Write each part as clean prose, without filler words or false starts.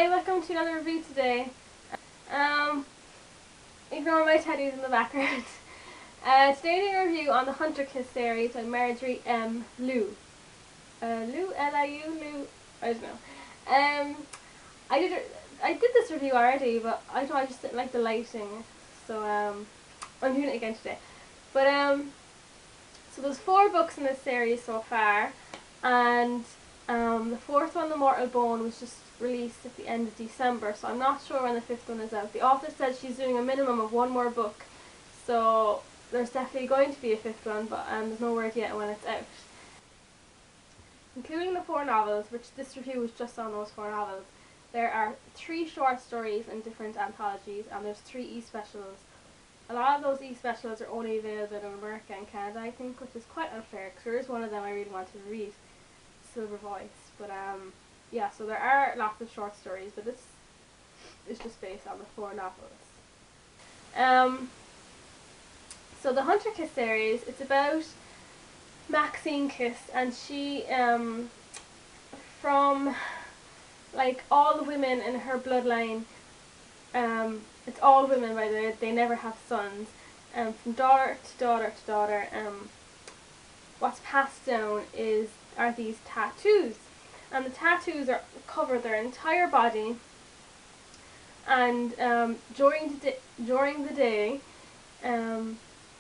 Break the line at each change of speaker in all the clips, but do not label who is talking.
Hi, welcome to another review today. Ignore my teddies in the background. Today doing a review on the Hunter Kiss series by Marjorie M. Liu. L-I-U, Liu, I don't know. I did this review already, but I thought I just didn't like the lighting, so I'm doing it again today. But so there's 4 books in this series so far, and the 4th one, The Mortal Bone, was just released at the end of December, so I'm not sure when the 5th one is out. The author said she's doing a minimum of 1 more book, so there's definitely going to be a 5th one, but there's no word yet when it's out. Including the 4 novels, which this review was just on those 4 novels, there are 3 short stories in different anthologies, and there's 3 e-specials. A lot of those e-specials are only available in America and Canada, I think, which is quite unfair, because there is one of them I really wanted to read, Silver Voice. But yeah, so there are lots of short stories, but this is just based on the 4 novels. So the Hunter Kiss series, it's about Maxine Kiss, and she, from like all the women in her bloodline, it's all women by the way, they never have sons, from daughter to daughter to daughter, what's passed down are these tattoos, and the tattoos cover their entire body, and during the day,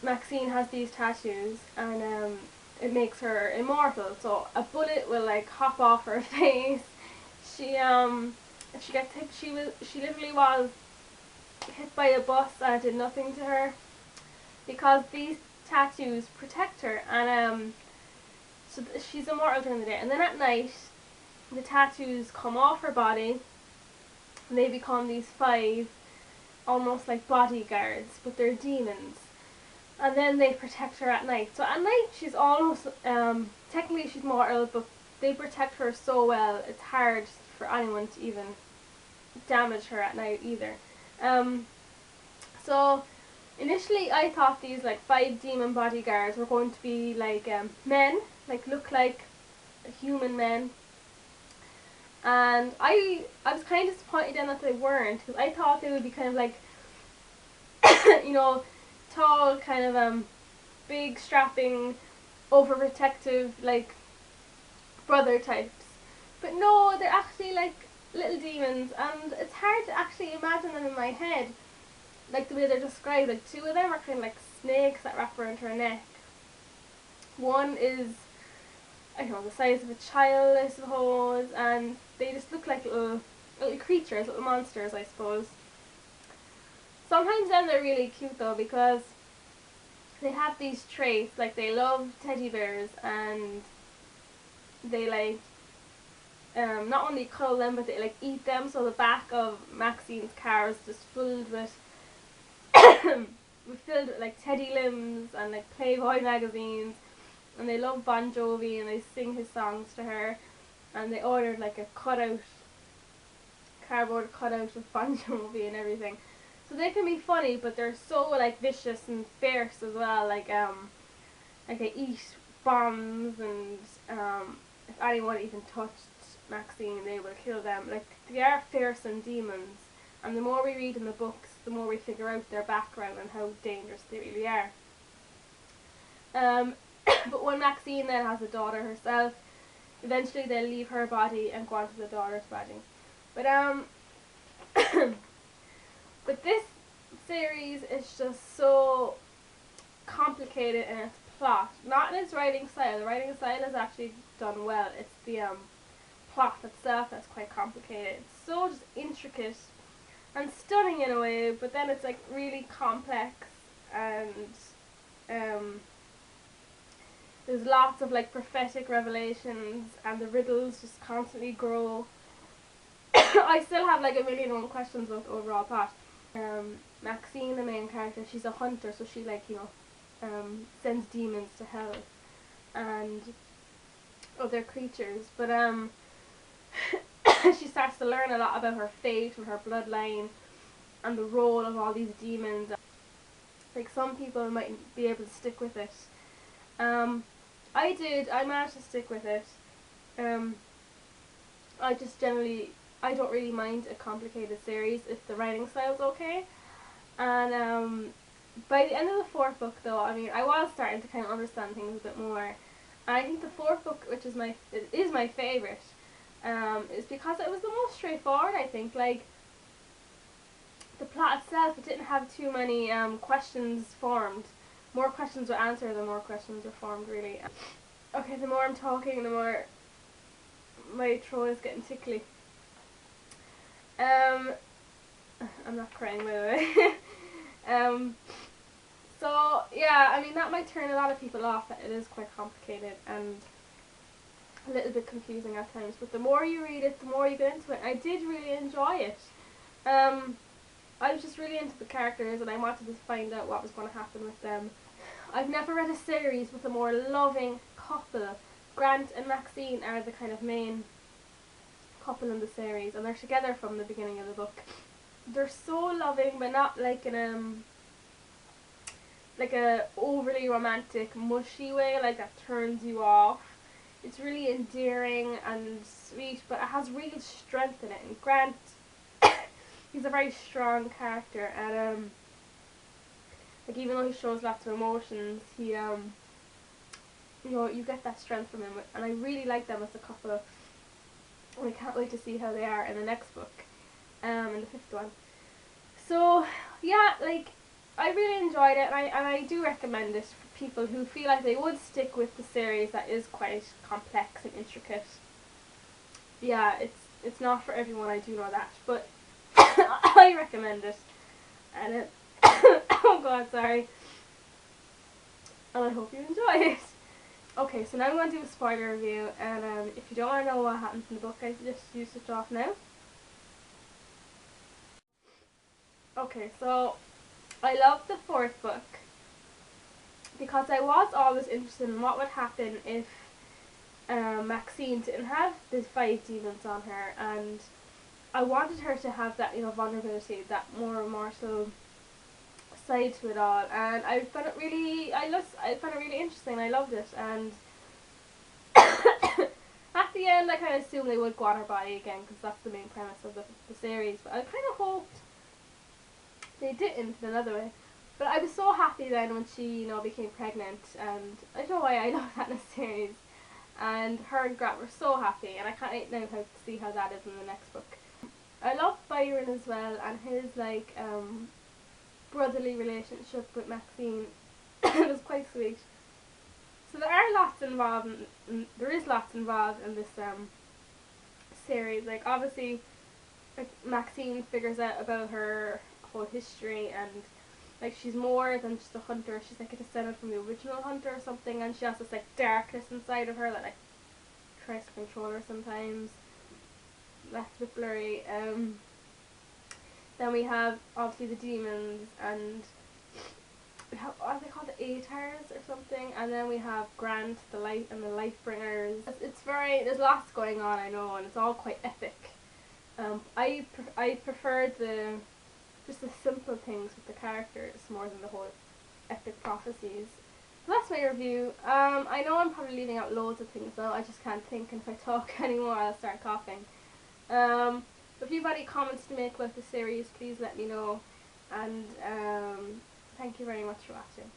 Maxine has these tattoos, and it makes her immortal. So a bullet will like hop off her face. She gets hit. She literally was hit by a bus and it did nothing to her, because these tattoos protect her, and so she's immortal during the day. And then at night, the tattoos come off her body, and they become these 5 almost like bodyguards, but they're demons. And then they protect her at night. So at night she's almost, technically she's mortal, but they protect her so well, it's hard for anyone to even damage her at night either. So initially I thought these like 5 demon bodyguards were going to be like men, like look like human men. And I was kind of disappointed then that they weren't, because I thought they would be kind of like, you know, tall, kind of big, strapping, overprotective, like brother types. But no, they're actually like little demons, and it's hard to actually imagine them in my head, like the way they're described. Like 2 of them are kind of like snakes that wrap around her neck. One is, I don't know, the size of a child, I suppose, and they just look like little creatures, little monsters, I suppose. Sometimes then they're really cute though, because they have these traits, like they love teddy bears, and they like not only cuddle them, but they like eat them. So the back of Maxine's car is just filled with like teddy limbs and like Playboy magazines, and they love Bon Jovi and they sing his songs to her, and they ordered like a cardboard cutout of Bon Jovi and everything. So they can be funny, but they're so like vicious and fierce as well. Like they eat bombs, and if anyone even touched Maxine, they will kill them. Like they are fearsome demons, and the more we read in the books, the more we figure out their background and how dangerous they really are. But when Maxine then has a daughter herself, eventually they'll leave her body and go on to the daughter's body. But but this series is just so complicated in its plot, not in its writing style. The writing style is actually done well. It's the plot itself that's quite complicated. It's so just intricate and stunning in a way, but then it's like really complex, and there's lots of like prophetic revelations, and the riddles just constantly grow. I still have like a million and one questions about the overall plot. Maxine, the main character, she's a hunter, so she like, you know, sends demons to hell and other creatures, but she starts to learn a lot about her fate and her bloodline and the role of all these demons. Like some people might be able to stick with it. I managed to stick with it. I just generally I don't really mind a complicated series if the writing style's okay. And by the end of the fourth book, though, I mean, I was starting to kind of understand things a bit more. And I think the fourth book, which is my favorite, is because it was the most straightforward. I think, like, the plot itself, it didn't have too many questions formed. More questions were answered than more questions were formed, really. Okay, the more I'm talking, the more my throat is getting tickly. I'm not crying, by the way. So yeah, I mean, that might turn a lot of people off, that it is quite complicated and a little bit confusing at times, but the more you read it, the more you get into it. I did really enjoy it. I was just really into the characters and I wanted to find out what was going to happen with them. I've never read a series with a more loving couple. Grant and Maxine are the kind of main couple in the series, and they're together from the beginning of the book. They're so loving, but not like in like a overly romantic, mushy way, like that turns you off. It's really endearing and sweet, but it has real strength in it. And Grant, he's a very strong character, and like, even though he shows lots of emotions, he you know, you get that strength from him, and I really like them as a couple. And I can't wait to see how they are in the next book, in the fifth one. So yeah, like, I really enjoyed it, and I do recommend it for people who feel like they would stick with the series that is quite complex and intricate. Yeah, it's not for everyone, I do know that, but I recommend it. And it oh god, sorry. And I hope you enjoy it. Okay, so now I'm going to do a spoiler review, and if you don't want to know what happens in the book, I suggest you switch off now. Okay, so I love the fourth book because I was always interested in what would happen if Maxine didn't have the 5 demons on her, and I wanted her to have that, you know, vulnerability, that more mortal side to it all, and I found it really, I found it really interesting. I loved it, and at the end I kind of assumed they would go on her body again, because that's the main premise of the series, but I kind of hoped they didn't in another way. But I was so happy then when she, you know, became pregnant, and I don't know why I love that in a series. And her and Grant were so happy, and I can't wait now to see how that is in the next book. I love Byron as well, and his like brotherly relationship with Maxine. It was quite sweet. So there are lots involved. There is lots involved in this series. Like, obviously, like, Maxine figures out about her whole history, and like, she's more than just a hunter. She's like a descendant from the original hunter or something, and she has this like darkness inside of her that like tries to control her sometimes. That's a bit blurry. Then we have obviously the demons, and we have, what are they called, the Aetars or something, and then we have Grant, the light, and the life bringers. It's very, there's lots going on, I know, and it's all quite epic. I prefer just the simple things with the characters more than the whole epic prophecies. So that's my review. I know I'm probably leaving out loads of things though, I just can't think, and if I talk anymore I'll start coughing. If you've any comments to make about the series, please let me know, and thank you very much for watching.